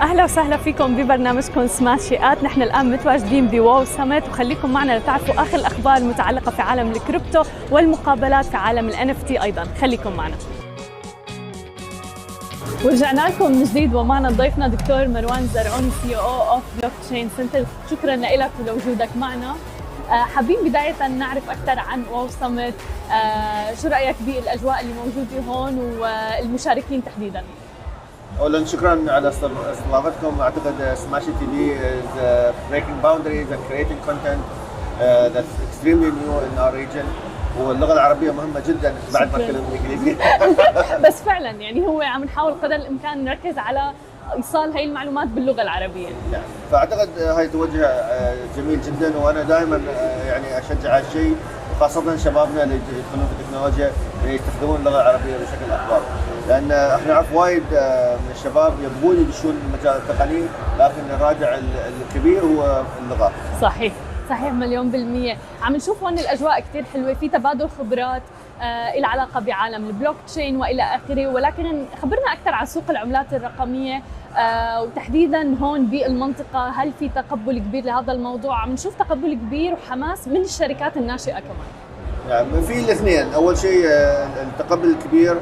اهلا وسهلا فيكم ببرنامجكم سماشي. نحن الان متواجدين بواو سمت، وخليكم معنا لتعرفوا اخر الاخبار المتعلقه في عالم الكريبتو والمقابلات في عالم NFT ايضا. خليكم معنا. ورجعنا لكم من جديد ومعنا ضيفنا دكتور مروان زرعوني CEO اوف بلوك تشين سنتر. شكرا لك ولوجودك معنا. حابين بداية نعرف أكثر عن واو سمت، شو رأيك بالأجواء اللي موجودة هون والمشاركين تحديداً؟ أولاً شكراً على استضافتكم. أعتقد سماشي TV is breaking boundaries and creating content that's extremely new in our region. واللغة العربية مهمة جداً بعد ما أتكلم بالإنجليزي. بس فعلاً يعني هو عم نحاول قدر الإمكان نركز على إيصال هاي المعلومات باللغة العربية. يعني فأعتقد هاي توجه جميل جداً، وأنا دائماً يعني أشجع هالشيء، خاصة شبابنا اللي يدخلون في التكنولوجيا يستخدمون اللغة العربية بشكل أكبر، لأن احنا نعرف وايد من الشباب يبغون يدشون المجال التقني، لكن الرادع الكبير هو اللغة. صحيح مليون بالمية. عم نشوف هون الأجواء كتير حلوة، في تبادل خبرات إلى علاقة بعالم البلوك تشين وإلى آخره، ولكن خبرنا أكثر عن سوق العملات الرقمية وتحديداً هون بالمنطقة. هل في تقبل كبير لهذا الموضوع؟ عم نشوف تقبل كبير وحماس من الشركات الناشئة كمان. يعني في الاثنين. أول شيء التقبل الكبير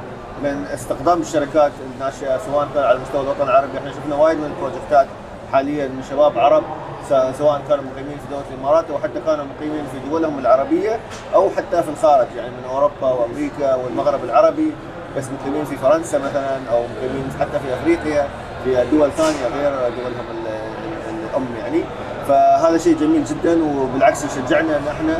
من استخدام الشركات الناشئة سواء كان على مستوى الوطن العربي. احنا شفنا وايد من البروجكتات حالياً من شباب عرب، سواء كانوا مقيمين في دولة الإمارات أو حتى كانوا مقيمين في دولهم العربية أو حتى في الخارج، يعني من أوروبا وأمريكا والمغرب العربي، بس مقيمين في فرنسا مثلا أو مقيمين حتى في أفريقيا في دول ثانية غير دولهم الأم يعني. فهذا شيء جميل جدا، وبالعكس يشجعنا أن احنا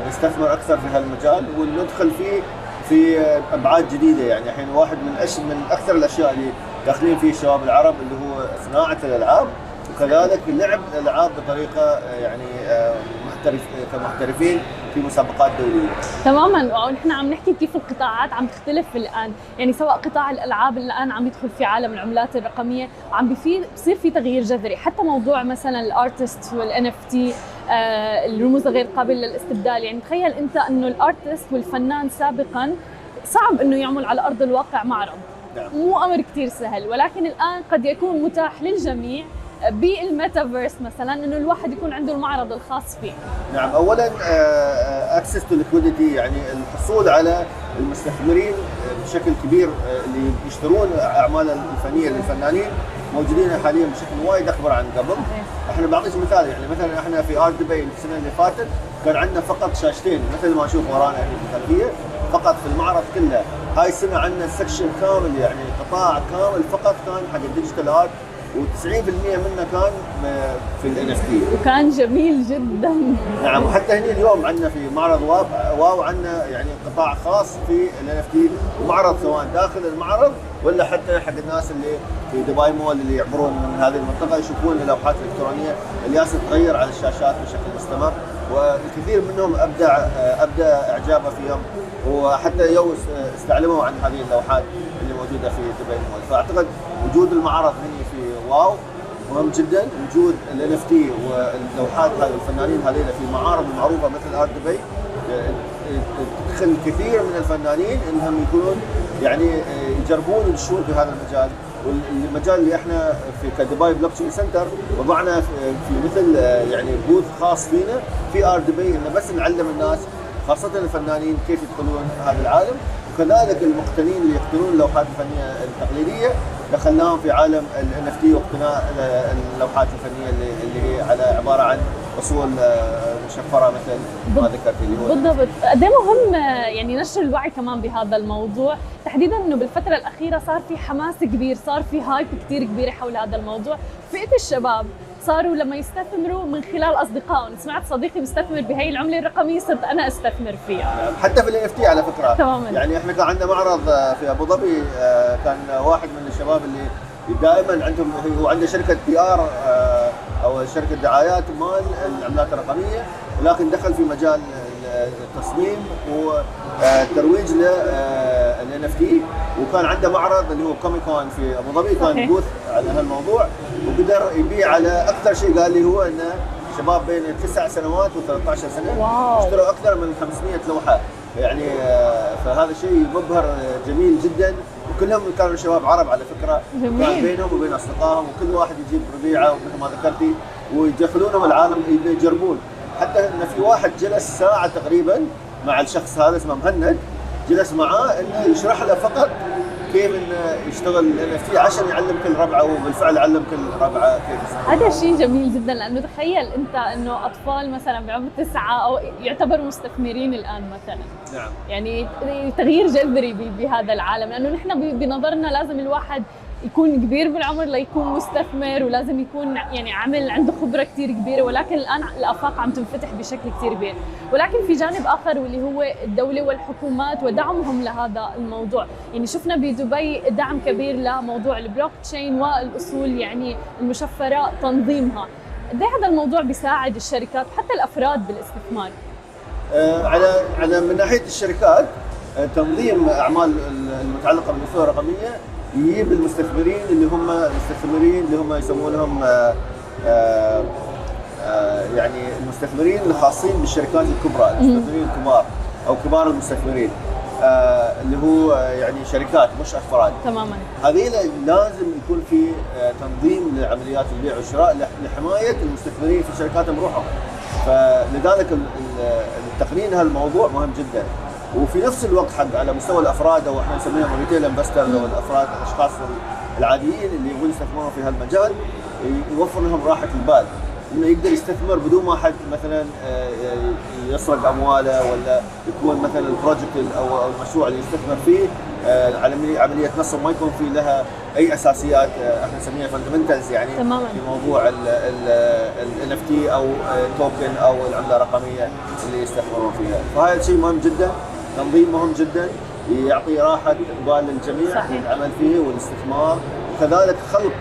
نستثمر أكثر في هالمجال وندخل فيه في أبعاد جديدة. يعني الحين واحد من أكثر الأشياء اللي داخلين فيه الشباب العرب اللي هو صناعة الألعاب، وكذلك لعب الألعاب بطريقة يعني كمحترفين في مسابقات دولية. تماماً. ونحن عم نحكي كيف القطاعات عم تختلف الآن، يعني سواء قطاع الألعاب اللي الآن عم يدخل في عالم العملات الرقمية وعم بصير في تغيير جذري، حتى موضوع مثلاً الارتست والNFT الرموز غير قابلة للاستبدال. يعني تخيل أنت إنه الارتست والفنان سابقاً صعب إنه يعمل على أرض الواقع معرض. نعم. مو أمر كتير سهل، ولكن الآن قد يكون متاح للجميع بالميتافيرس مثلا انه الواحد يكون عنده المعرض الخاص فيه. نعم. اولا اكسس تو ليكويديتي، يعني الحصول على المستثمرين بشكل كبير اللي يشترون اعمال الفنيه للفنانين موجودين حاليا بشكل وايد اكبر عن قبل. احنا بعطيك مثال، يعني مثلا احنا في دبي السنه اللي فاتت كان عندنا فقط شاشتين مثل ما نشوف ورانا في الخلفيه فقط في المعرض كله. هاي السنه عندنا سكشن كامل، يعني قطاع كامل فقط كان حق الديجيتال ارت، و90% منه كان في الNFT، وكان جميل جدا. نعم. وحتى هنا اليوم عندنا في معرض واو عندنا يعني قطاع خاص في الNFT، ومعرض سواء داخل المعرض ولا حتى حق الناس اللي في دبي مول اللي يعبرون من هذه المنطقه يشوفون اللوحات الالكترونيه اللي جالسه تتغير على الشاشات بشكل مستمر، والكثير منهم ابدى اعجابه فيهم، وحتى استعلموا عن هذه اللوحات اللي موجوده في دبي مول. فاعتقد وجود المعرض هنا في واو مهم جدا. وجود الNFT واللوحات هذه الفنانين هذيلا في معارض معروفه مثل دبي تدخل كثير من الفنانين انهم يكونون يعني يجربون يدشون في هذا المجال. والمجال اللي احنا في كدبي بلوك تشين سنتر وضعنا في مثل يعني بوث خاص فينا في دبي، انه بس نعلم الناس خاصه الفنانين كيف يدخلون هذا العالم، وكذلك المقتنين اللي يقتنون اللوحات الفنيه التقليديه دخلناهم في عالم الNFT واقتناء اللوحات الفنيه اللي هي على عباره عن اصول مشفره مثل ما ذكرت اللي هو بالضبط. قد ايه مهم يعني نشر الوعي كمان بهذا الموضوع، تحديدا انه بالفتره الاخيره صار في حماس كبير، صار في هايب كثير كبيره حول هذا الموضوع. فئه الشباب صاروا لما يستثمروا من خلال اصدقائهم، سمعت صديقي مستثمر بهي العمله الرقميه صرت انا استثمر فيها. حتى في الNFT على فكره. تماما. يعني احنا كان عندنا معرض في ابو ظبي، كان واحد من الشباب اللي دائما عندهم هو عنده شركه PR او شركه دعايات مال العملات الرقميه، ولكن دخل في مجال التصميم والترويج للNFT، وكان عنده معرض اللي هو كوميكون في ابو ظبي، كان بوث على هالموضوع وقدر يبيع على اكثر شيء قال لي هو انه شباب بين 9 سنوات و13 سنه اشتروا اكثر من 500 لوحه. يعني فهذا شيء مبهر جميل جدا، كلهم كانوا شباب عرب على فكره، جميل. كان بينهم وبين اصدقائهم، وكل واحد يجيب ربيعه مثل ما ذكرتي ويدخلونهم العالم يجربون. حتى ان في واحد جلس ساعه تقريبا مع الشخص هذا اسمه مهند، جلس معاه انه يشرح له فقط كيف انه يشتغل NFT عشان يعلم كل ربعه، وبالفعل علم كل ربعه كيف يشتغل. هذا شيء جميل جدا، لانه تخيل انت انه اطفال مثلا بعمر 9 او يعتبروا مستثمرين الان مثلا. نعم. يعني تغيير جذري بهذا العالم، لانه نحن بنظرنا لازم الواحد يكون كبير بالعمر ليكون مستثمر، ولازم يكون يعني عمل عنده خبره كثير كبيره، ولكن الان الافاق عم تنفتح بشكل كثير كبير. ولكن في جانب اخر واللي هو الدوله والحكومات ودعمهم لهذا الموضوع. يعني شفنا بدبي دعم كبير لموضوع البلوك تشين والاصول يعني المشفره تنظيمها. قد هذا الموضوع بيساعد الشركات وحتى الافراد بالاستثمار؟ على من ناحيه الشركات، تنظيم اعمال المتعلقه بالاصول الرقميه يجيب المستثمرين اللي هم يسمونهم يعني المستثمرين الخاصين بالشركات الكبرى، المستثمرين الكبار او كبار المستثمرين، اللي هو يعني شركات مش افراد. تماما. هذيلا لازم يكون في تنظيم لعمليات البيع والشراء لحمايه المستثمرين في شركاتهم روحهم. فلذلك التقنين هالموضوع مهم جدا. وفي نفس الوقت حق على مستوى الافراد، او احنا نسميهم ريتيل انفسترز، او الافراد الاشخاص العاديين اللي يبغون يستثمرون في هالمجال، يوفر لهم راحه البال انه يقدر يستثمر بدون ما حد مثلا يسرق امواله، ولا يكون مثلا البروجكت او المشروع اللي يستثمر فيه عمليه نصب ما يكون في لها اي اساسيات احنا نسميها فاندمنتالز، يعني تماما. في موضوع ال NFT او توكن او العمله الرقميه اللي يستثمرون فيها. فهذا شيء مهم جدا، تنظيم مهم جدا يعطي راحه بال للجميع في العمل فيه والاستثمار، وكذلك خلق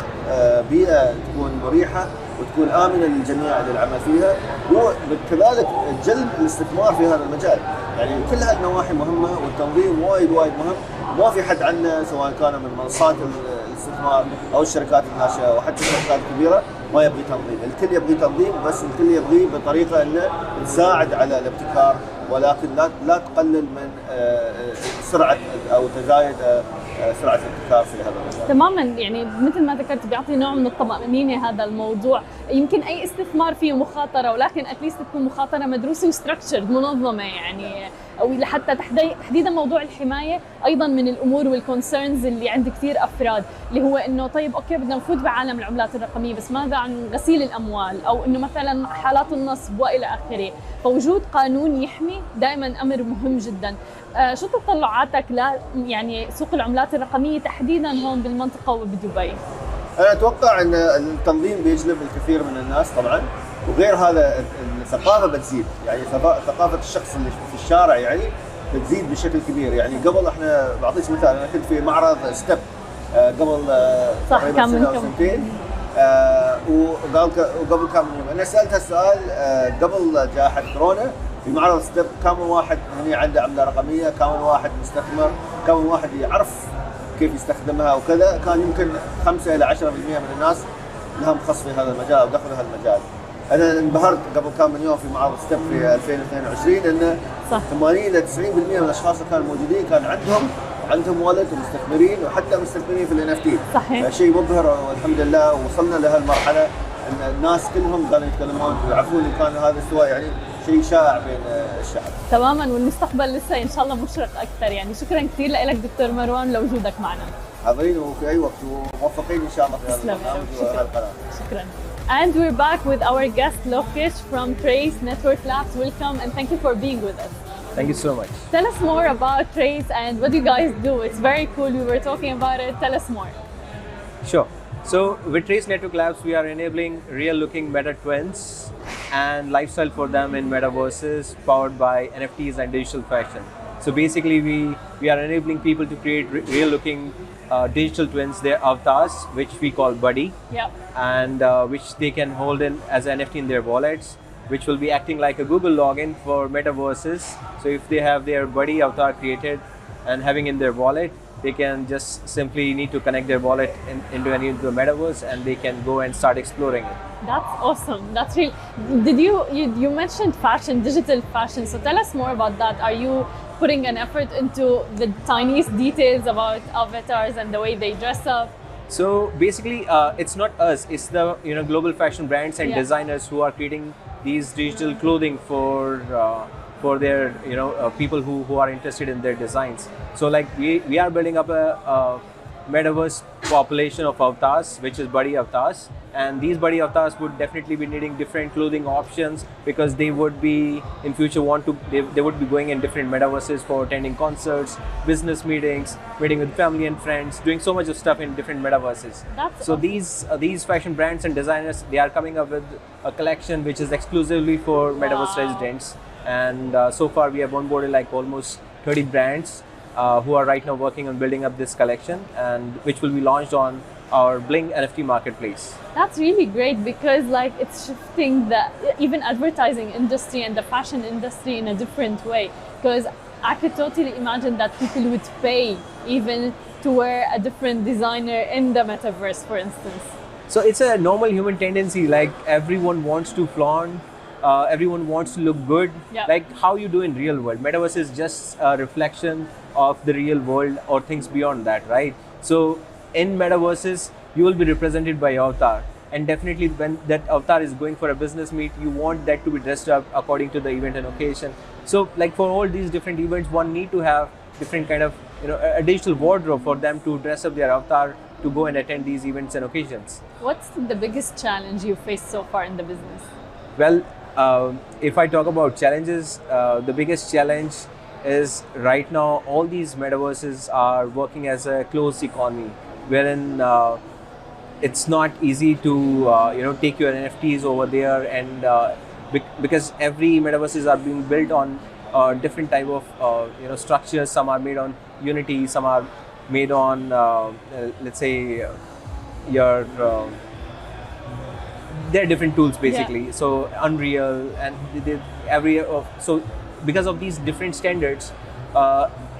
بيئه تكون مريحه وتكون آمنة للجميع للعمل فيها، وكذلك جلب الاستثمار في هذا المجال. يعني كل هالنواحي مهمة، والتنظيم وايد مهم. ما في حد عندنا سواء كان من منصات الاستثمار أو الشركات الناشئة وحتى الشركات الكبيرة ما يبغي تنظيم، الكل يبغي تنظيم، بس الكل يبغي بطريقة أنه تساعد على الابتكار، ولكن لا تقلل من سرعة أو تزايد سرعة الابتكار في هذا المجال. تماما. يعني مثل ما ذكرت بيعطي نوع من الطمأنينة هذا الموضوع. يمكن أي استثمار فيه مخاطرة، ولكن اتليست تكون مخاطرة مدروسة وستراكتشرد منظمة، يعني أو لحتى تحديدا موضوع الحماية أيضا من الأمور والكونسيرنز اللي عند كثير أفراد، اللي هو إنه طيب أوكي بدنا نفوت بعالم العملات الرقمية، بس ماذا عن غسيل الأموال أو إنه مثلا حالات النصب وإلى آخره. فوجود قانون يحمي دائما أمر مهم جدا. شو تطلعاتك يعني سوق العملات الرقمية تحديدا هون بالمنطقة وبدبي؟ أنا أتوقع أن التنظيم بيجلب الكثير من الناس طبعا، وغير هذا الثقافة بتزيد، يعني ثقافة الشخص اللي في الشارع يعني بتزيد بشكل كبير. يعني قبل احنا بعطيك مثال، أنا كنت في معرض ستيب قبل تقريبا سنة أو سنتين، وقبل كم يوم أنا سألت هالسؤال قبل جائحة كورونا في معرض ستيب، كم واحد هنا عنده عملة رقمية، كم واحد مستثمر، كم واحد يعرف كيف يستخدمها وكذا. كان يمكن 5 إلى 10% من الناس لهم خص في هذا المجال أو دخلوا هالمجال. أنا انبهرت قبل كم من يوم في معرض ستيب في 2022 أن 80 إلى 90% من الأشخاص اللي كانوا موجودين كان عندهم والد ومستثمرين، وحتى مستثمرين في الNFT. صحيح. شيء مبهر، والحمد لله وصلنا لهالمرحلة ان الناس كلهم كانوا يتكلمون ويعرفون ان كان هذا السواء يعني شيء شائع بين الشعب. تماما، والمستقبل لسه ان شاء الله مشرق اكثر. يعني شكرا كثير لك دكتور مروان لوجودك معنا. حاضرين وفي اي وقت، وموفقين ان شاء الله في هذا البرنامج وهالقناه. شكرا. And we're back with our guest Lokesh from Trace Network Labs. Welcome and thank you for being with us. Thank you so much. Tell us more about Trace and what you guys do. It's very cool. We were talking about it. Tell us more. Sure. So with Trace Network Labs, we are enabling real-looking meta twins and lifestyle for them in metaverses powered by NFTs and digital fashion. So basically, we are enabling people to create real-looking digital twins, their avatars, which we call Buddy, and which they can hold in as NFT in their wallets, which will be acting like a Google login for metaverses. So if they have their Buddy avatar created and having in their wallet, they can just simply need to connect their wallet into the metaverse, and they can go and start exploring it. That's awesome. That's real. Did you mentioned fashion, digital fashion? So tell us more about that. Are you putting an effort into the tiniest details about avatars and the way they dress up. So basically, it's not us; it's the global fashion brands and designers who are creating these digital clothing for their people who are interested in their designs. So like we are building up a metaverse population of avatars, which is buddy avatars, and these buddy avatars would definitely be needing different clothing options because they would be in future they would be going in different metaverses for attending concerts, business meetings, meeting with family and friends, doing so much of stuff in different metaverses. So awesome. These fashion brands and designers, they are coming up with a collection which is exclusively for metaverse residents, and so far we have onboarded like almost 30 brands who are right now working on building up this collection, and which will be launched on our Bling NFT marketplace. That's really great because like it's shifting the even advertising industry and the fashion industry in a different way, because I could totally imagine that people would pay even to wear a different designer in the metaverse, for instance. So it's a normal human tendency, like everyone wants to flaunt, everyone wants to look good, like how you do in real world. Metaverse is just a reflection of the real world or things beyond that, right? So in metaverses, you will be represented by avatar, and definitely when that avatar is going for a business meet, you want that to be dressed up according to the event and occasion. So like for all these different events, one need to have different kind of a digital wardrobe for them to dress up their avatar to go and attend these events and occasions. What's the biggest challenge you faced so far in the business? Well, if I talk about challenges, the biggest challenge is right now all these metaverses are working as a closed economy, wherein it's not easy to take your NFTs over there, and because every metaverses are being built on different type of structures. Some are made on Unity, some are made on let's say your there are different tools basically. So Unreal and so because of these different standards,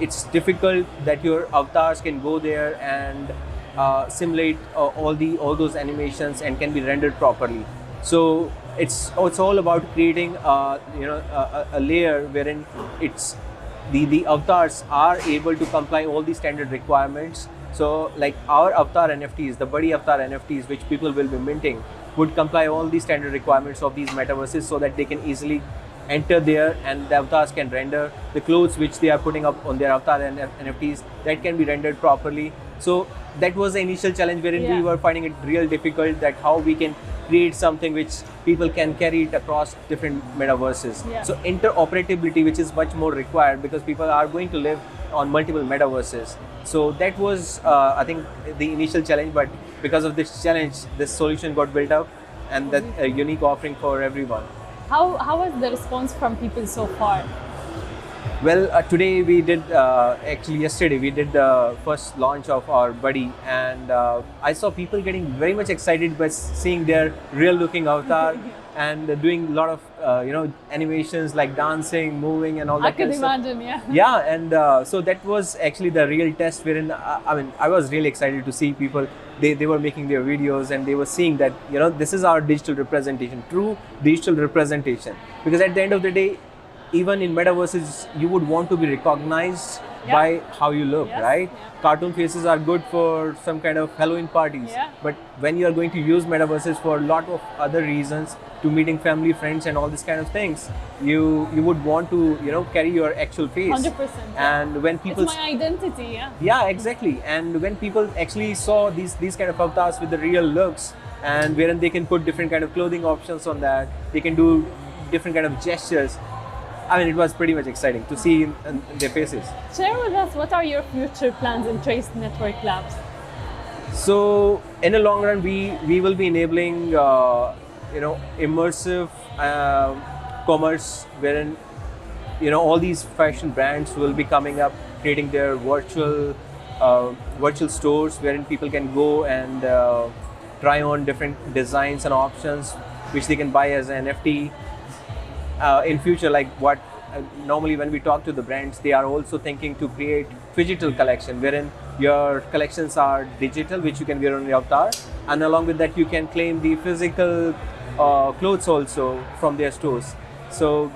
it's difficult that your avatars can go there and simulate all those animations and can be rendered properly. So it's all about creating a layer wherein it's the avatars are able to comply all these standard requirements. So like our avatar NFTs, the buddy avatar NFTs, which people will be minting, would comply all these standard requirements of these metaverses, so that they can easily enter there and the avatars can render the clothes which they are putting up on their avatar and NFTs, that can be rendered properly. So that was the initial challenge wherein we were finding it real difficult that how we can create something which people can carry it across different metaverses. So interoperability, which is much more required because people are going to live on multiple metaverses. So that was I think the initial challenge, but because of this challenge, this solution got built up, and that a unique offering for everyone. How was the response from people so far? Well, today we did, actually yesterday we did the first launch of our buddy, and I saw people getting very much excited by seeing their real looking avatar and doing a lot of animations like dancing, moving and all that. I could imagine, and so that was actually the real test wherein I was really excited to see people. They were making their videos and they were seeing that this is our digital representation, true digital representation, because at the end of the day, even in metaverses, you would want to be recognized by how you look, right? Cartoon faces are good for some kind of Halloween parties, but when you are going to use metaverses for a lot of other reasons, to meeting family, friends and all these kind of things, you would want to carry your actual face. 100%. And when people, it's my identity, exactly. And when people actually saw these kind of avatars with the real looks, and wherein they can put different kind of clothing options on that, they can do different kind of gestures. It was pretty much exciting to see in their faces. Share with us, what are your future plans in Trace Network Labs? So in the long run, we will be enabling immersive commerce, wherein all these fashion brands will be coming up, creating their virtual stores wherein people can go and try on different designs and options which they can buy as an NFT. In future, like what normally when we talk to the brands, they are also thinking to create phygital collection wherein your collections are digital, which you can wear on your avatar, and along with that you can claim the physical clothes also from their stores. So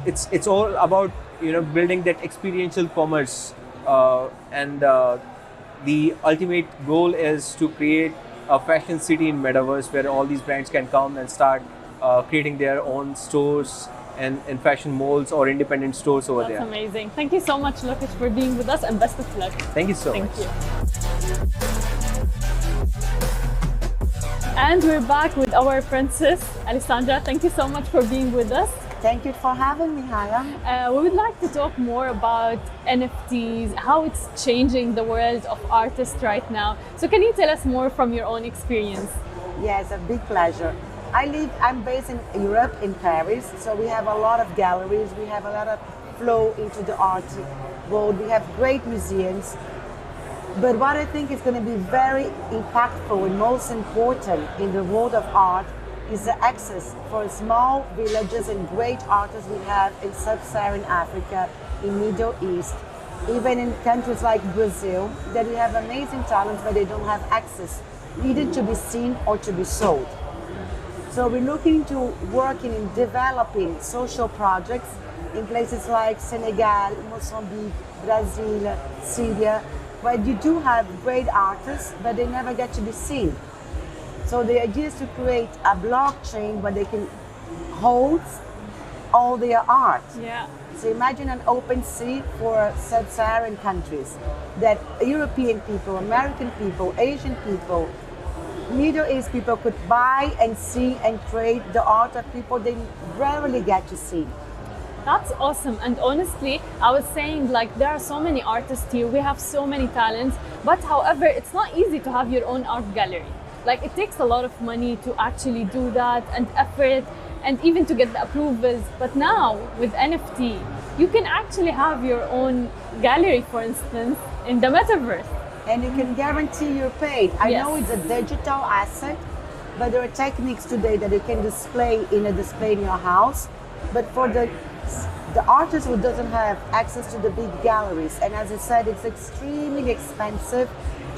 it's all about building that experiential commerce, and the ultimate goal is to create a fashion city in metaverse where all these brands can come and start creating their own stores and fashion malls or independent stores over there. That's amazing. Thank you so much, Lokesh, for being with us, and best of luck. Thank you so much. Thank you. And we're back with our princess, Alessandra. Thank you so much for being with us. Thank you for having me, عالم. We would like to talk more about NFTs, how it's changing the world of artists right now. So can you tell us more from your own experience? Yes, a big pleasure. I'm based in Europe, in Paris, so we have a lot of galleries, we have a lot of flow into the art world, we have great museums. But what I think is going to be very impactful and most important in the world of art is the access for small villages and great artists we have in sub-Saharan Africa, in Middle East, even in countries like Brazil, that we have amazing talents but they don't have access, either to be seen or to be sold. So we're looking to working in developing social projects in places like Senegal, Mozambique, Brazil, Syria, where you do have great artists, but they never get to be seen. So the idea is to create a blockchain where they can hold all their art. Yeah. So imagine an open sea for sub-Saharan countries that European people, American people, Asian people, Middle East people could buy and see and trade the art of people they rarely get to see. That's awesome. And honestly, I was saying, like, there are so many artists here, we have so many talents, but however, it's not easy to have your own art gallery. Like, it takes a lot of money to actually do that, and effort, and even to get the approvals. But now with NFT, you can actually have your own gallery, for instance, in the metaverse. And you can guarantee you're paid. I Yes. know it's a digital asset, but there are techniques today that you can display in a display in your house. But for the artist who doesn't have access to the big galleries, and as I said, it's extremely expensive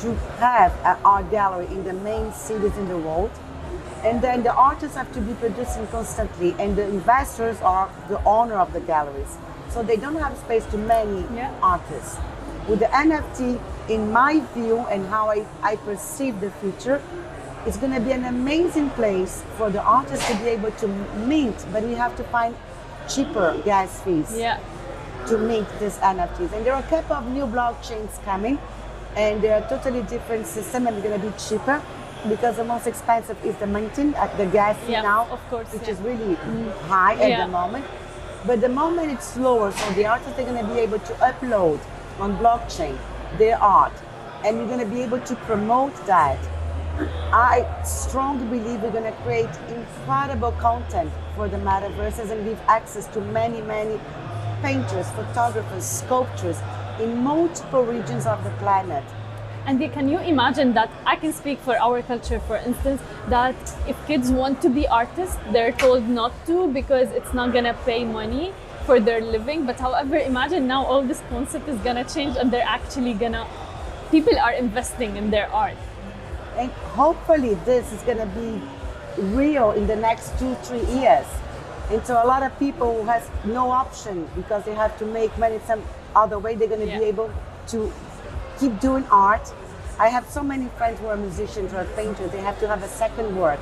to have an art gallery in the main cities in the world. And then the artists have to be producing constantly, and the investors are the owner of the galleries. So they don't have space to many artists. With the NFT, in my view and how I perceive the future, it's going to be an amazing place for the artists to be able to mint, but we have to find cheaper gas fees to mint these NFTs. And there are a couple of new blockchains coming, and they're a totally different system, and they're going to be cheaper because the most expensive is the minting at the gas fee now, of course, which is really high at the moment. But the moment it's lower, so the artists are going to be able to upload on blockchain their art, and we're going to be able to promote that. I strongly believe we're going to create incredible content for the metaverses and give access to many, many painters, photographers, sculptors in multiple regions of the planet. And can you imagine that? I can speak for our culture, for instance, that if kids want to be artists, they're told not to because it's not gonna pay money for their living. But however, imagine now all this concept is gonna change, and they're actually people are investing in their art. And hopefully this is gonna be real in the next 2-3 years. And so a lot of people who has no option because they have to make money some other way, they're gonna be able to keep doing art. I have so many friends who are musicians or painters, they have to have a second work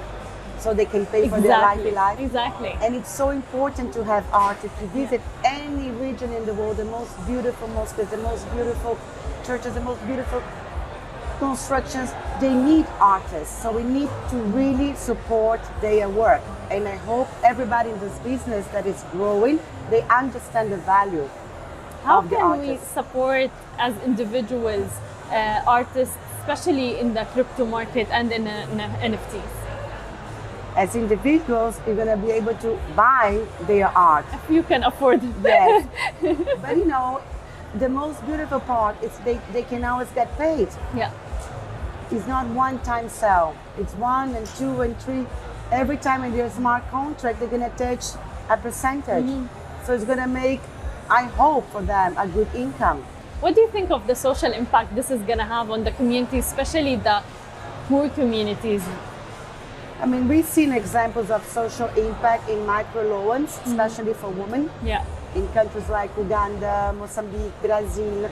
so they can pay for their life. Exactly. And it's so important to have art. If you visit any region in the world, the most beautiful mosques, the most beautiful churches, the most beautiful constructions, they need artists. So we need to really support their work. And I hope everybody in this business that is growing, they understand the value. How can we support as individuals artists, especially in the crypto market and in NFTs? As individuals, you're going to be able to buy their art. If you can afford it. Yes. But you know, the most beautiful part is they can always get paid. Yeah. It's not one-time sell. It's 1 and 2 and 3. Every time in their smart contract, they're going to touch a percentage. So it's going to make, I hope for them, a good income. What do you think of the social impact this is going to have on the community, especially the poor communities? I mean, we've seen examples of social impact in microloans, especially for women. Yeah. in countries like Uganda, Mozambique, Brazil.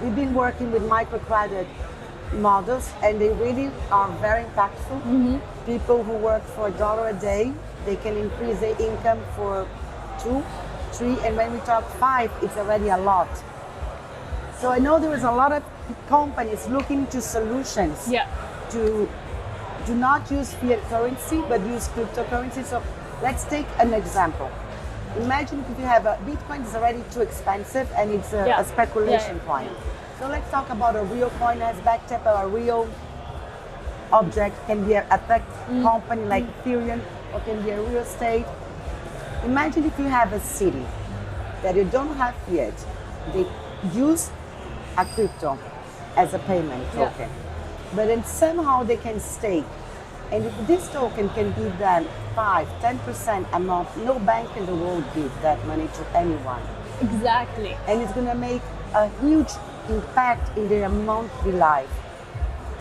We've been working with microcredit models, and they really are very impactful. People who work for $1 a day, they can increase their income for 2, 3, and when we talk 5, it's already a lot. So I know there is a lot of companies looking to solutions to do not use fiat currency, but use cryptocurrency. So let's take an example. Imagine if you have Bitcoin is already too expensive and it's a speculation coin. So let's talk about a real coin that has backtap, or a real object, can be a tech company like Ethereum, or can be a real estate. Imagine if you have a city that you don't have fiat, they use a crypto as a payment token, but then somehow they can stake. And if this token can give them 5-10% a month, no bank in the world give that money to anyone. Exactly. And it's going to make a huge impact in their monthly life.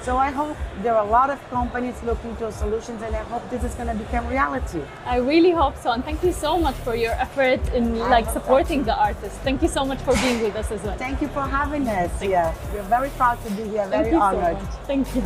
So I hope there are a lot of companies looking to solutions, and I hope this is going to become reality. I really hope so, and thank you so much for your effort in supporting the artists. Thank you so much for being with us as well. Thank you for having us. We're very proud to be here, very honored. So thank you.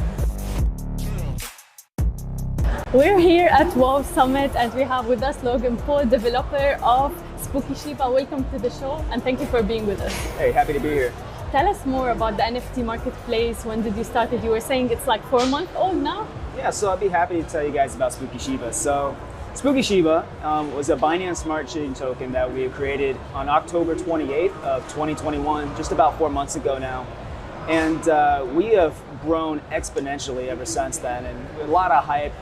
We're here at WOW Summit, and we have with us Logan Paul, developer of Spooky Shiba. Welcome to the show, and thank you for being with us. Hey, happy to be here. Tell us more about the NFT marketplace. When did you start it? You were saying it's like 4 months old now? Yeah, so I'd be happy to tell you guys about Spooky Shiba. So Spooky Shiba was a Binance Smart Chain token that we created on October 28th of 2021, just about 4 months ago now. And we have grown exponentially ever since then, and a lot of hype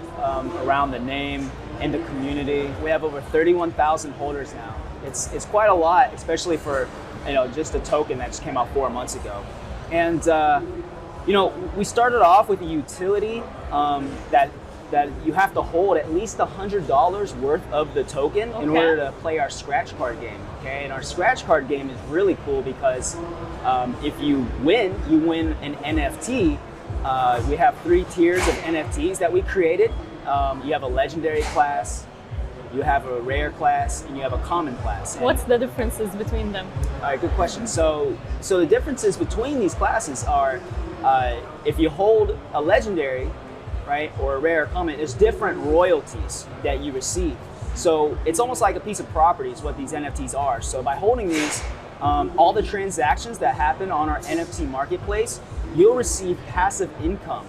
around the name and the community. We have over 31,000 holders now. It's quite a lot, especially for just a token that just came out 4 months ago. And we started off with a utility that you have to hold at least $100 worth of the token in order to play our scratch card game. Okay, and our scratch card game is really cool because if you win an NFT. We have 3 tiers of NFTs that we created. You have a legendary class, you have a rare class, and you have a common class. And what's the differences between them? All right, good question. So the differences between these classes are if you hold a legendary, right, or a rare or common, there's different royalties that you receive. So it's almost like a piece of property is what these NFTs are. So by holding these, all the transactions that happen on our NFT marketplace, you'll receive passive income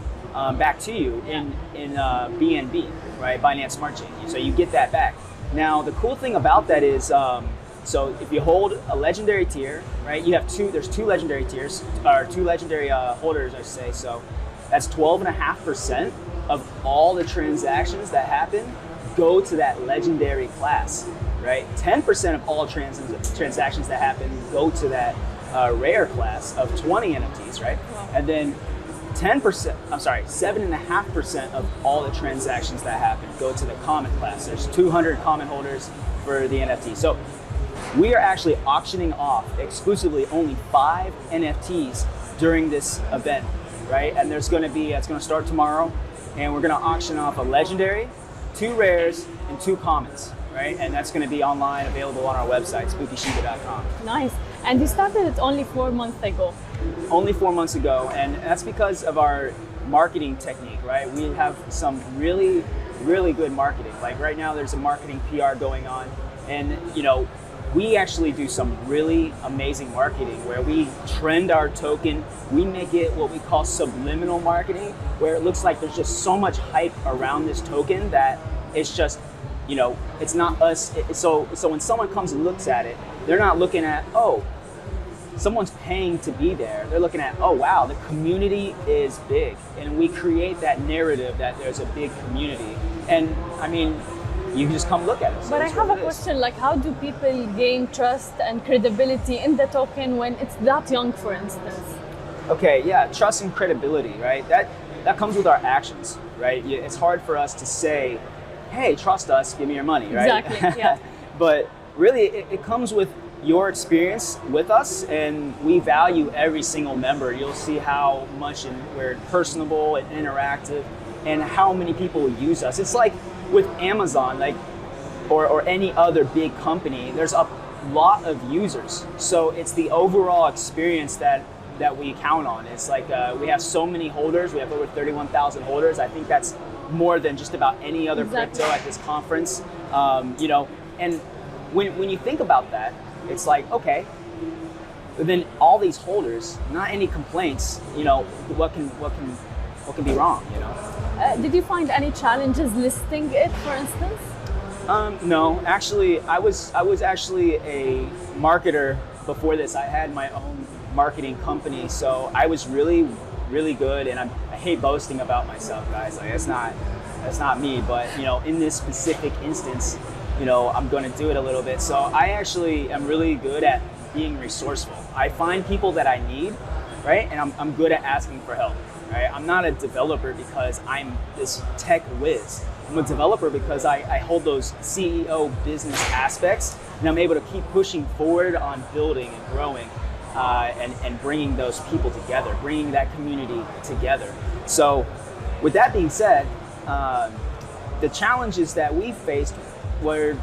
back to you in BNB, right, Binance Smart Chain. So you get that back. Now the cool thing about that is, so if you hold a legendary tier, right, you have there's 2 legendary tiers, or 2 legendary holders, I should say. So that's 12.5% of all the transactions that happen go to that legendary class, right? 10% of all transactions that happen go to that rare class of 20 NFTs, right? Wow. And then 7.5% of all the transactions that happen go to the common class. There's 200 common holders for the NFT. So we are actually auctioning off exclusively only 5 NFTs during this event, right? And it's going to start tomorrow, and we're going to auction off a legendary, 2 rares, and 2 commons, right? And that's going to be online, available on our website, spookyshiba.com. Nice. And you started it only 4 months ago. Only 4 months ago, and that's because of our marketing technique, right? We have some really, really good marketing. Like right now, there's a marketing PR going on, and we actually do some really amazing marketing where we trend our token. We make it what we call subliminal marketing, where it looks like there's just so much hype around this token that it's just, it's not us. So when someone comes and looks at it, they're not looking at, oh, someone's paying to be there. They're looking at, oh wow, the community is big. And we create that narrative that there's a big community. And I mean, you can just come look at it. But I have a question, like how do people gain trust and credibility in the token when it's that young, for instance? Okay, yeah, trust and credibility, right? That comes with our actions, right? It's hard for us to say, hey, trust us, give me your money, right? Exactly, yeah. But really, it comes with your experience with us, and we value every single member. You'll see how much we're personable and interactive, and how many people use us. It's like with Amazon, or any other big company, there's lot of users. So it's the overall experience that we count on. It's like we have so many holders. We have over 31,000 holders. I think that's more than just about any other crypto at this conference. You know, and when you think about that, it's like, okay, then all these holders, not any complaints. You know, what can be wrong? You know. Did you find any challenges listing it, for instance? No, actually, I was actually a marketer before this. I had my own marketing company, so I was really good. And I hate boasting about myself, guys. Like that's not me. But you know, in this specific instance, you know, I'm going to do it a little bit. So I actually am really good at being resourceful. I find people that I need, right? And I'm good at asking for help, right? I'm not a developer because I'm this tech whiz. I'm a developer because I hold those CEO business aspects, and I'm able to keep pushing forward on building and growing and bringing those people together, bringing that community together. So with that being said, the challenges that we faced were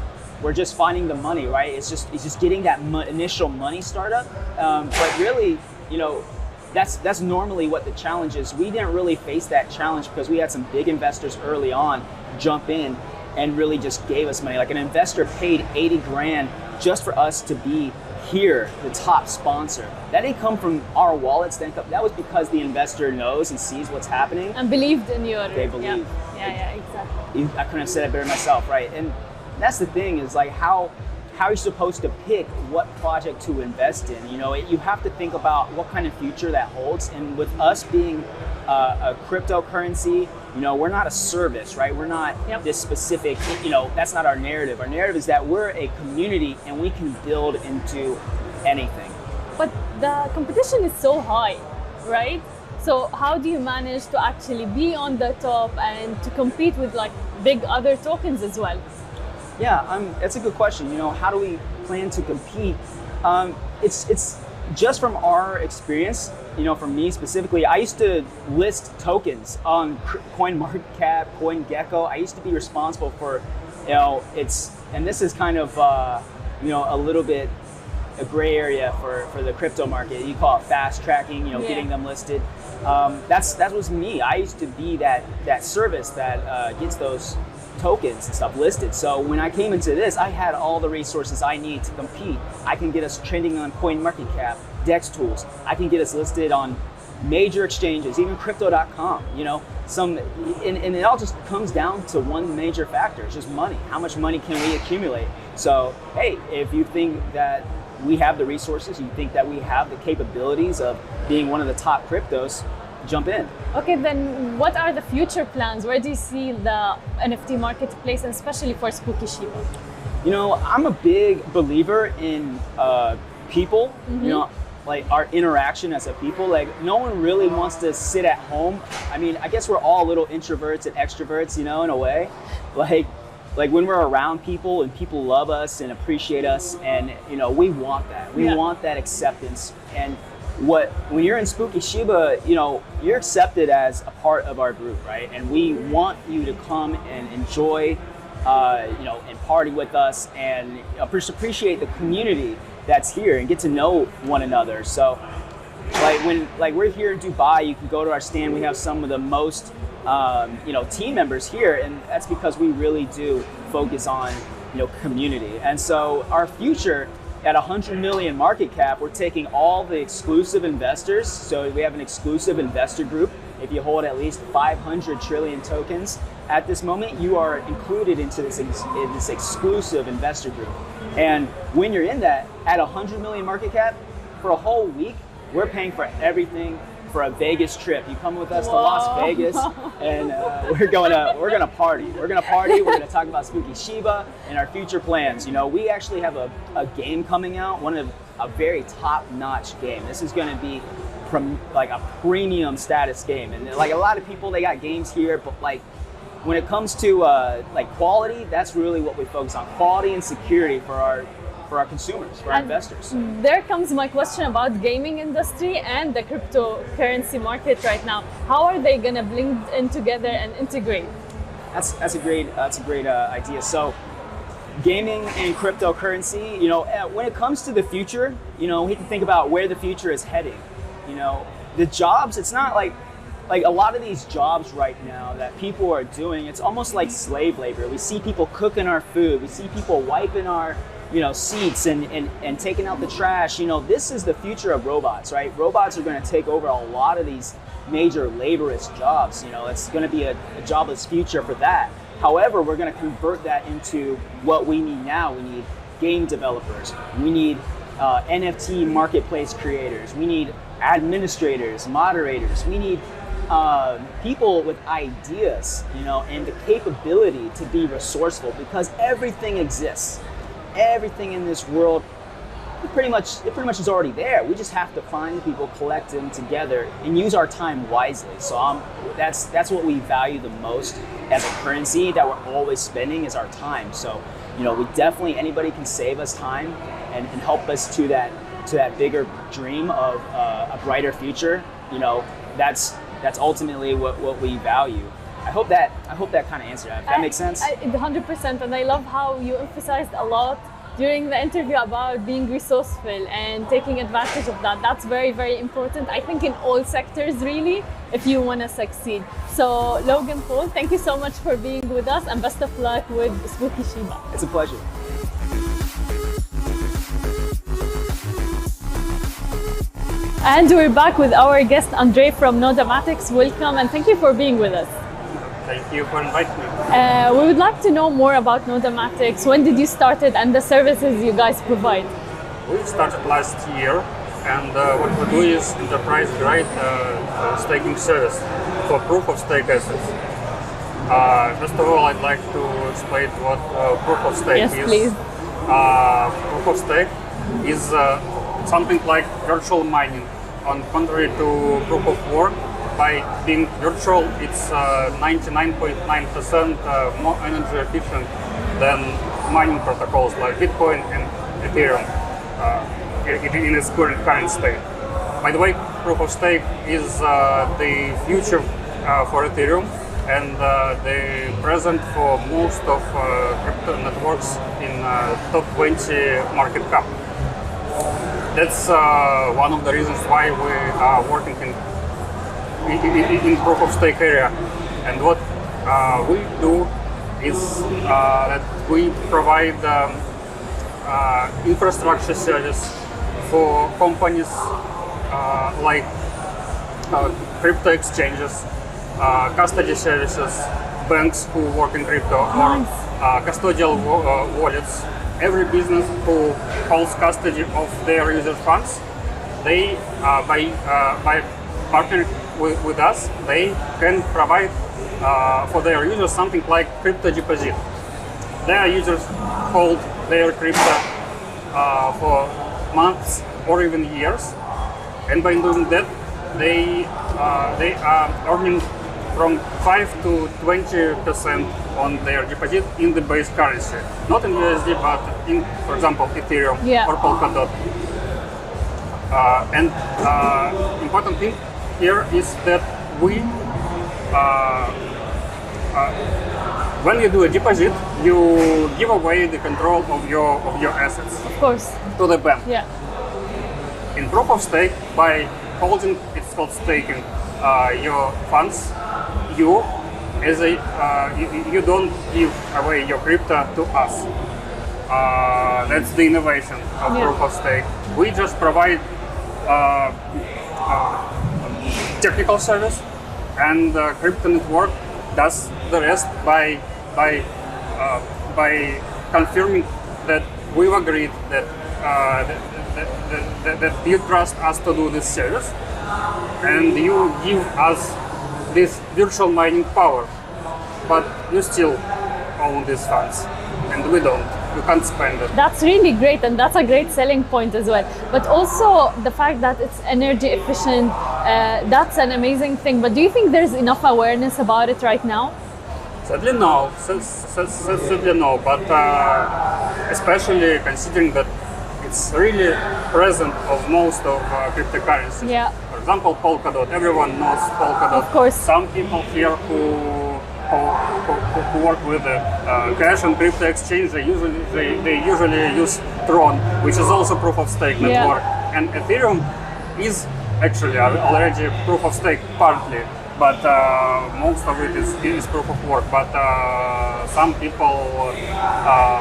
just finding the money, right? It's just getting that initial money startup. But really, you know, that's normally what the challenge is. We didn't really face that challenge because we had some big investors early on jump in and really just gave us money. Like an investor paid 80 grand just for us to be here, the top sponsor. That didn't come from our wallets. That was because the investor knows and sees what's happening. And believed in your... They believe. Yeah, exactly. I couldn't have said it better myself, right? And that's the thing, is like how you're supposed to pick what project to invest in. You know, you have to think about what kind of future that holds. And with us being a cryptocurrency, you know, we're not a service, right? We're not this specific, you know, that's not our narrative. Our narrative is that we're a community and we can build into anything. But the competition is so high, right? So how do you manage to actually be on the top and to compete with like big other tokens as well? Yeah, that's a good question. You know, how do we plan to compete? It's just from our experience. You know, for me specifically, I used to list tokens on CoinMarketCap, CoinGecko. I used to be responsible for, you know, and this is kind of, you know, a little bit a gray area for the crypto market. You call it fast tracking, you know, getting them listed. That was me. I used to be that service that gets those tokens and stuff listed. So when I came into this, I had all the resources I need to compete. I can get us trending on CoinMarketCap, DEX tools. I can get us listed on major exchanges, even crypto.com, you know, and it all just comes down to one major factor. It's just money. How much money can we accumulate? So, hey, if you think that we have the resources, you think that we have the capabilities of being one of the top cryptos, jump in. Okay, then what are the future plans? Where do you see the NFT marketplace, and especially for Spooky Shiba? You know, I'm a big believer in people, you know, like our interaction as a people. Like no one really wants to sit at home. I mean, I guess we're all little introverts and extroverts, you know, in a way. Like when we're around people and people love us and appreciate us, and you know, we want that. We want that acceptance. And when you're in Spooky Shiba, you know, you're accepted as a part of our group, right? And we want you to come and enjoy, you know, and party with us and appreciate the community that's here and get to know one another. So, like we're here in Dubai, you can go to our stand. We have some of the most, you know, team members here, and that's because we really do focus on, you know, community. And so our future. At 100 million market cap, we're taking all the exclusive investors. So we have an exclusive investor group. If you hold at least 500 trillion tokens at this moment, you are included into this exclusive investor group. And when you're in that, at 100 million market cap, for a whole week, we're paying for everything for a Vegas trip. You come with us to Las Vegas, and we're gonna party. We're gonna talk about Spooky Shiba and our future plans. You know, we actually have a game coming out, a very top-notch game. This is gonna be like a premium status game, and like a lot of people, they got games here, but like when it comes to like quality, that's really what we focus on: quality and security for our consumers, for our investors. There comes my question about gaming industry and the cryptocurrency market right now. How are they going to blend in together and integrate? That's a great idea. So gaming and cryptocurrency, when it comes to the future, we have to think about where the future is heading. The jobs, it's not like a lot of these jobs right now that people are doing, it's almost like slave labor. We see people cooking our food, we see people wiping our seats and taking out the trash. This is the future of robots, right? Robots are going to take over a lot of these major laborious jobs. It's going to be a jobless future for that. However, we're going to convert that into what we need now. We need game developers. We need NFT marketplace creators. We need administrators, moderators. We need people with ideas, and the capability to be resourceful, because everything exists. Everything in this world, it pretty much is already there. We just have to find the people, collect them together, and use our time wisely. So that's what we value the most as a currency that we're always spending, is our time. So we definitely, anybody can save us time and help us to that bigger dream of a brighter future. That's ultimately what we value. I hope that kind of answered that. If that makes sense. 100%, and I love how you emphasized a lot during the interview about being resourceful and taking advantage of that. That's very, very important, I think, in all sectors, really, if you want to succeed. So, Logan, Paul, thank you so much for being with us, and best of luck with Spooky Shiba. It's a pleasure. And we're back with our guest, Andre from Nodamatics. Welcome, and thank you for being with us. Thank you for inviting me. We would like to know more about Nodamatics. When did you start it, and the services you guys provide? We started last year, and what we do is enterprise-grade staking service for proof of stake assets. First of all, I'd like to explain what proof of stake is. Yes, please. Proof of stake is something like virtual mining. On contrary to proof of work, by being virtual, it's 99.9% more energy efficient than mining protocols like Bitcoin and Ethereum in its current state. By the way, proof of stake is the future for Ethereum and the present for most of crypto networks in top 20 market cap. That's one of the reasons why we are working in proof of stake area. And what we do is that we provide infrastructure service for companies like crypto exchanges, custody services, banks who work in crypto, or custodial wallets. Every business who holds custody of their user funds, they by partnering with us, they can provide for their users something like crypto deposit. Their users hold their crypto for months or even years, and by doing that, they are earning from 5 to 20% on their deposit in the base currency, not in USD, but in, for example, Ethereum or Polkadot. And important thing here is that we, when you do a deposit, you give away the control of your assets. Of course. To the bank. Yeah. In proof of stake, by holding, it's called staking, your funds, you don't give away your crypto to us. That's the innovation of proof of stake. We just provide technical service, and the crypto network does the rest by confirming that we've agreed that that you trust us to do this service, and you give us this virtual mining power, but you still own these funds, and we don't. We can't spend it. That's really great, and that's a great selling point as well. But also the fact that it's energy efficient, that's an amazing thing. But do you think there's enough awareness about it right now? Sadly no, sadly no, but especially considering that it's really present of most of cryptocurrencies. Yeah. For example, Polkadot. Everyone knows Polkadot. Of course. Some people here who who work with cash and crypto exchange, they usually use Tron, which is also proof of stake network. And Ethereum is actually already proof of stake partly, but most of it is proof of work. But some people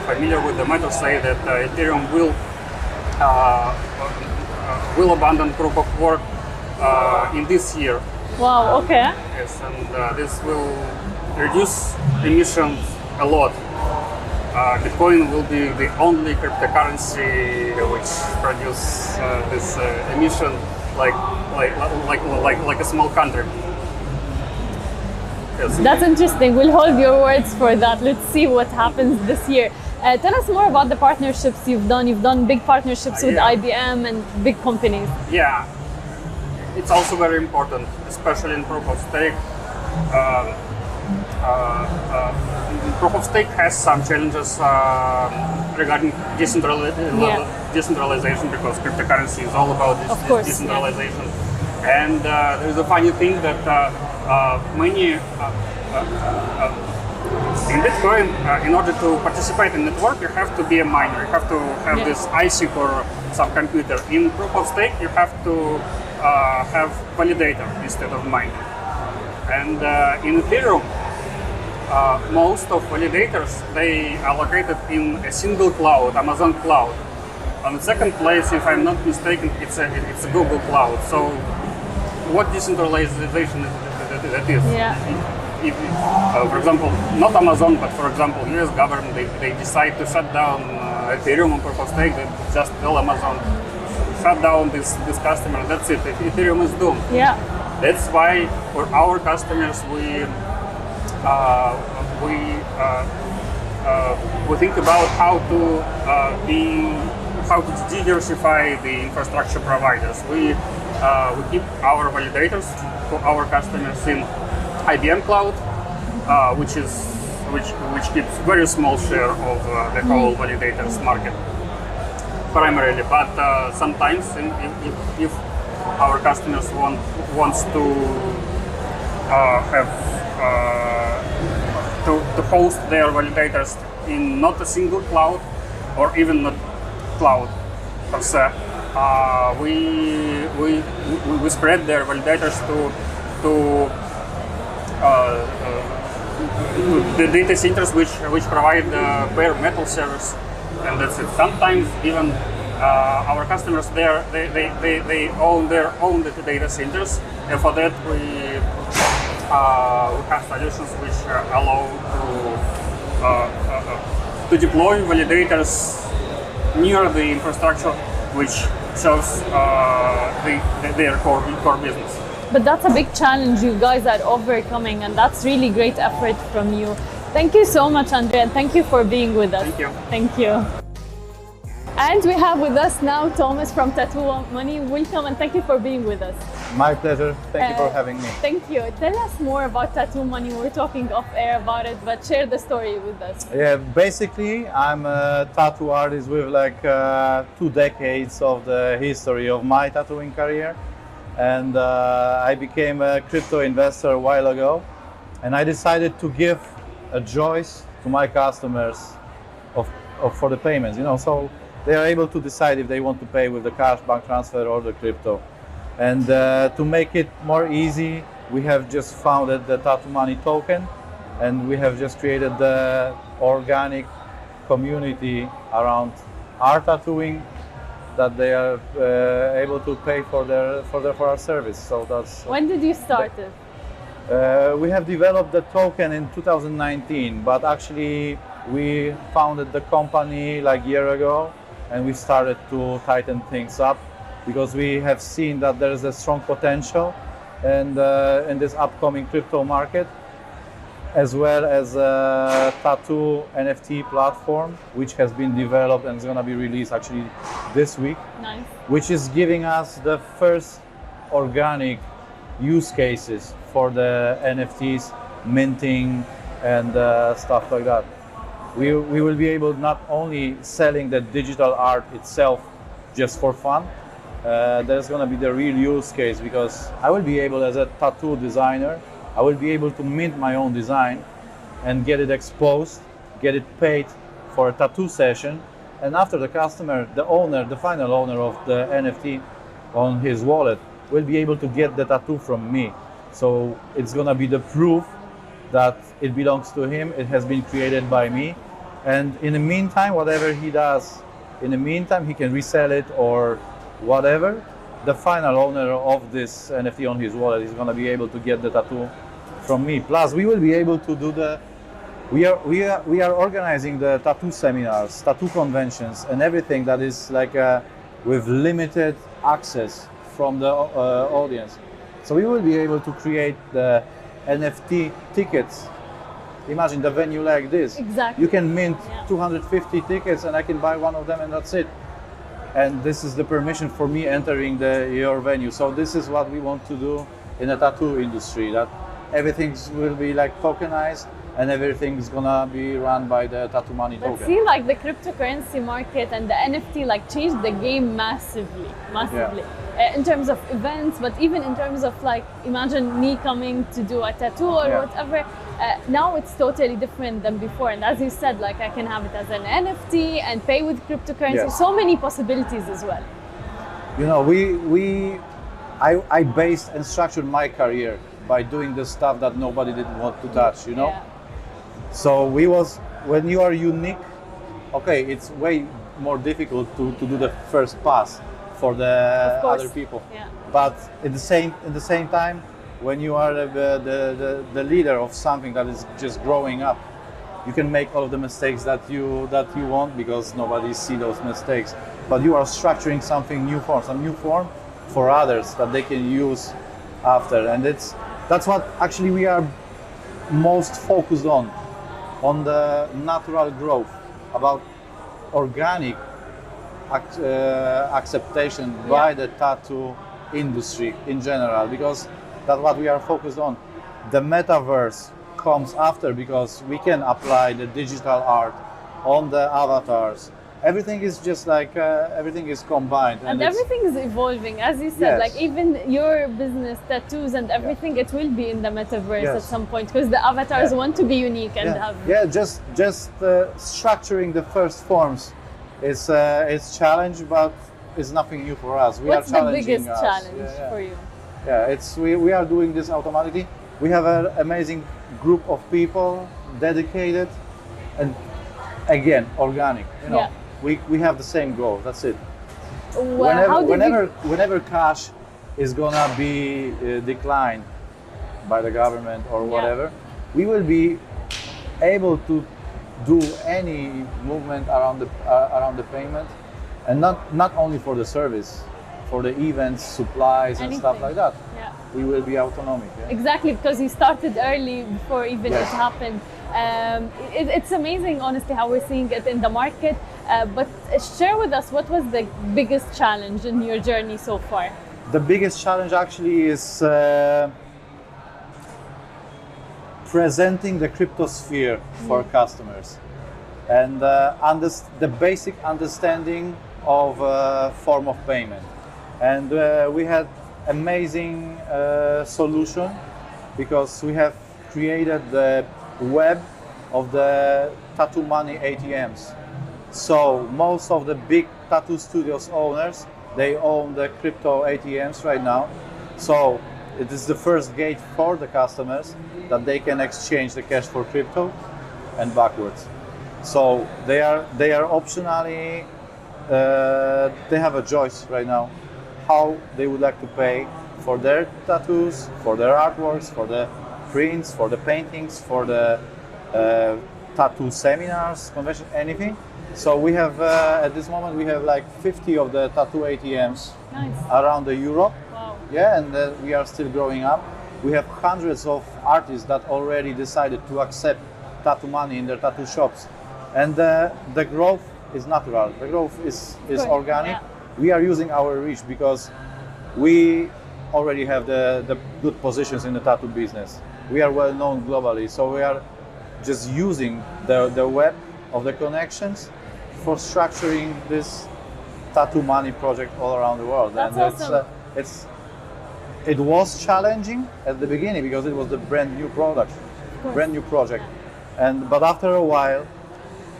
familiar with the matter say that Ethereum will abandon proof of work in this year. Wow, okay. Yes, and this will reduce emissions a lot. Bitcoin will be the only cryptocurrency which produce this emission like a small country. Yes. That's interesting. We'll hold your words for that. Let's see what happens this year. Tell us more about the partnerships you've done. You've done big partnerships with IBM and big companies. Yeah, it's also very important, especially in proof of stake. Proof of stake has some challenges regarding decentralization, because cryptocurrency is all about this decentralization. Yeah. And there is a funny thing that many in Bitcoin, in order to participate in network, you have to be a miner. You have to have this ISIC or some computer. In proof of stake, you have to have validator instead of miner. And in Ethereum, most of validators, they are located in a single cloud, Amazon cloud. On the second place, if I'm not mistaken, it's a Google cloud. So what decentralization that is? Yeah. If, for example, not Amazon, but for example, US government, they decide to shut down Ethereum on proof of stake, they just tell Amazon, shut down this customer, that's it, Ethereum is doomed. Yeah. That's why for our customers, we think about how to diversify the infrastructure providers. We keep our validators for our customers in IBM Cloud, which keeps very small share of the whole validators market primarily. But sometimes, if our customers wants to have to host their validators in not a single cloud or even not cloud per se, we spread their validators to the data centers which provide bare metal service, and that's it. Sometimes even our customers there they own their own data centers, and for that we have solutions which allow to deploy validators near the infrastructure which serves their core business. But that's a big challenge you guys are overcoming, and that's really great effort from you. Thank you so much, Andrea, and thank you for being with us. Thank you. Thank you. And we have with us now Thomas from Tattoo Money. Welcome and thank you for being with us. My pleasure. Thank you for having me. Thank you. Tell us more about Tattoo Money. We're talking off air about it, but share the story with us. Yeah, basically, I'm a tattoo artist with like 2 decades of the history of my tattooing career. And I became a crypto investor a while ago. And I decided to give a choice to my customers for the payments, you know, so they are able to decide if they want to pay with the cash, bank transfer, or the crypto. And to make it more easy, we have just founded the Tattoo Money token, and we have just created the organic community around our tattooing that they are able to pay for our service. So that's. When did you start it? We have developed the token in 2019, but actually we founded the company like a year ago, and we started to tighten things up because we have seen that there is a strong potential and in this upcoming crypto market, as well as a tattoo NFT platform, which has been developed and is going to be released actually this week. Nice. Which is giving us the first organic use cases for the NFTs, minting and stuff like that. We will be able not only selling the digital art itself just for fun, there's going to be the real use case, because I will be able, as a tattoo designer, I will be able to mint my own design and get it exposed, get it paid for a tattoo session, and after the customer, the owner, the final owner of the NFT on his wallet will be able to get the tattoo from me. So it's gonna be the proof that it belongs to him, it has been created by me, and in the meantime, whatever he does, in the meantime, he can resell it or whatever. The final owner of this NFT on his wallet is gonna be able to get the tattoo from me. Plus, we will be able to do we are organizing the tattoo seminars, tattoo conventions, and everything that is like with limited access from the audience. So we will be able to create the NFT tickets. Imagine the venue like this. Exactly. You can mint 250 tickets, and I can buy one of them, and that's it. And this is the permission for me entering your venue. So this is what we want to do in the tattoo industry. That everything will be like tokenized, and everything is gonna be run by the tattoo money But token. see, like the cryptocurrency market and the NFT like changed the game massively. In terms of events, but even in terms of like, imagine me coming to do a tattoo or whatever. Now it's totally different than before. And as you said, like I can have it as an NFT and pay with cryptocurrency. Yes. So many possibilities as well. You know, I based and structured my career by doing the stuff that nobody didn't want to touch, you know? Yeah. So when you are unique, okay, it's way more difficult to do the first pass for the other people. Yeah. But at the same time, when you are the leader of something that is just growing up, you can make all of the mistakes that you want because nobody see those mistakes. But you are structuring some new form for others that they can use after, and that's what actually we are most focused on the natural growth, about organic acceptation by the tattoo industry in general, because that's what we are focused on. The metaverse comes after because we can apply the digital art on the avatars. Everything is just like everything is combined, and everything is evolving, as you said. Yes. Like even your business, tattoos, and everything, it will be in the metaverse at some point because the avatars want to be unique and have. Yeah, just structuring the first forms is challenge, but it's nothing new for us. What's the biggest challenge for you? Yeah, we are doing this automatically. We have an amazing group of people dedicated, and again organic. You know, we have the same goal. That's it. Well, whenever cash is gonna be declined by the government or whatever, we will be able to do any movement around the payment, and not only for the service, for the events, supplies, and stuff like that. Yeah. We will be autonomic. Yeah? Exactly, because you started early before even it happened. It's amazing, honestly, how we're seeing it in the market. But share with us, what was the biggest challenge in your journey so far? The biggest challenge actually is presenting the cryptosphere for customers, and the basic understanding of form of payment. And we had amazing solution because we have created the web of the tattoo money ATMs. So most of the big tattoo studios owners, they own the crypto ATMs right now. So it is the first gate for the customers that they can exchange the cash for crypto and backwards. So they are optionally, they have a choice right now how they would like to pay for their tattoos, for their artworks, for the prints, for the paintings, for the tattoo seminars, convention, anything. So we have, at this moment, we have like 50 of the tattoo ATMs around Europe. Wow. Yeah, and we are still growing up. We have hundreds of artists that already decided to accept tattoo money in their tattoo shops. And the growth is natural. The growth is organic. Yeah. We are using our reach because we already have the good positions in the tattoo business. We are well known globally, so we are just using the web of the connections for structuring this tattoo money project all around the world. That's and awesome. It was challenging at the beginning because it was the brand new product, brand new project. But after a while,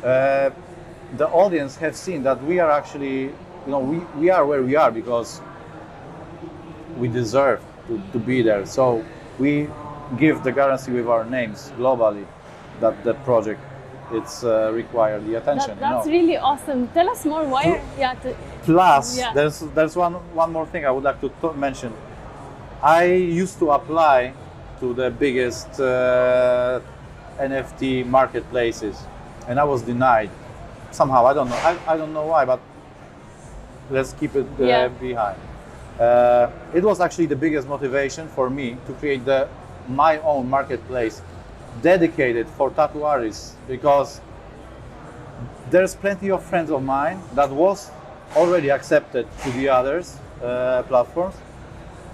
the audience have seen that we are actually, we are where we are because we deserve to be there. So we give the guarantee with our names globally that the project it's required the attention. That's really awesome. Tell us more. Why? Plus, there's one more thing I would like to mention. I used to apply to the biggest NFT marketplaces, and I was denied somehow. I don't know. I don't know why, but let's keep it behind. It was actually the biggest motivation for me to create my own marketplace dedicated for tattoo artists, because there's plenty of friends of mine that was already accepted to the others platforms.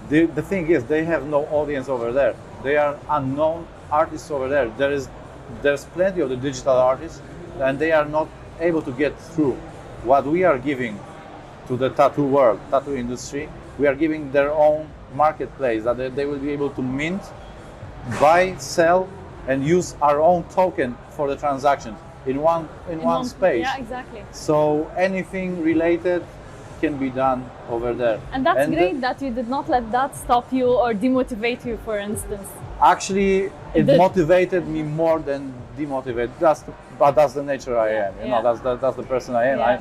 The thing is, they have no audience over there. They are unknown artists over there. There's plenty of the digital artists, and they are not able to get through what we are giving to the tattoo world, tattoo industry. We are giving their own marketplace that they will be able to mint, buy, sell, and use our own token for the transaction in one space. Yeah, exactly. So anything related can be done over there. And that's great that you did not let that stop you or demotivate you, for instance. Actually, it motivated me more than demotivated. But that's the nature I am. You know, that's the person I am. Yeah.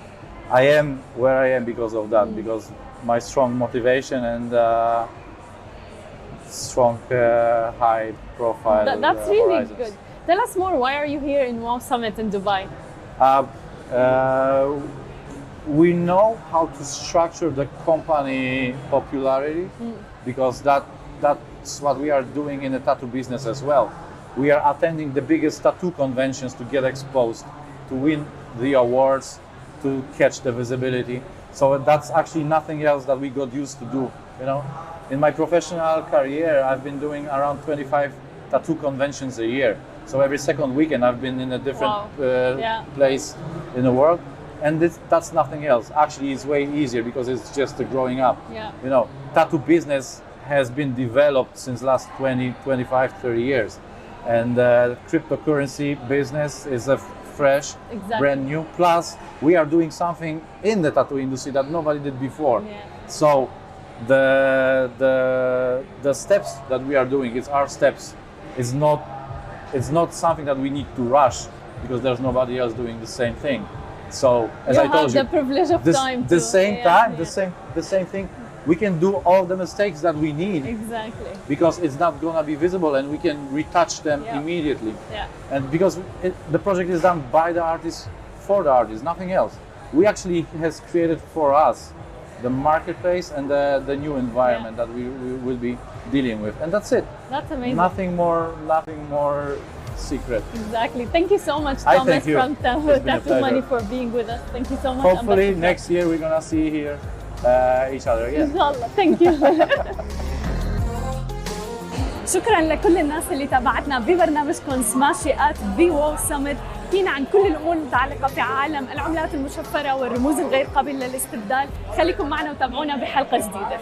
I am where I am because of that, because my strong motivation and strong high profile. That's really horizons. good. Tell us more. Why are you here in WOW Summit in Dubai? We know how to structure the company popularity, because that's what we are doing in the tattoo business as well. We are attending the biggest tattoo conventions to get exposed, to win the awards, to catch the visibility. So that's actually nothing else that we got used to do. You know, in my professional career, I've been doing around 25 tattoo conventions a year. So every second weekend, I've been in a different place in the world. And that's nothing else. Actually, it's way easier because it's just growing up. Yeah. You know, tattoo business has been developed since last 20, 25, 30 years. And cryptocurrency business is a fresh, brand new. Plus, we are doing something in the tattoo industry that nobody did before. Yeah. So the steps that we are doing, it's our steps. It's not something that we need to rush because there's nobody else doing the same thing. So as I told you, the privilege of time. The same thing. We can do all the mistakes that we need. Exactly. Because it's not gonna be visible, and we can retouch them immediately. Yeah. And because the project is done by the artist for the artist, nothing else. We actually has created for us the marketplace and the new environment that we will be dealing with, and that's it. That's amazing. Nothing more secret. Exactly. Thank you so much, Thomas from Tattoo Money, for being with us. Thank you so much. Hopefully next year we're gonna see here each other again. Inshallah. Thank you. شكرا لكل الناس اللي تابعتنا ببرنامجكم سماشي @WOW Summit. حكينا عن كل الامور المتعلقه في عالم العملات المشفره والرموز الغير قابله للاستبدال. خليكم معنا وتابعونا بحلقه جديده.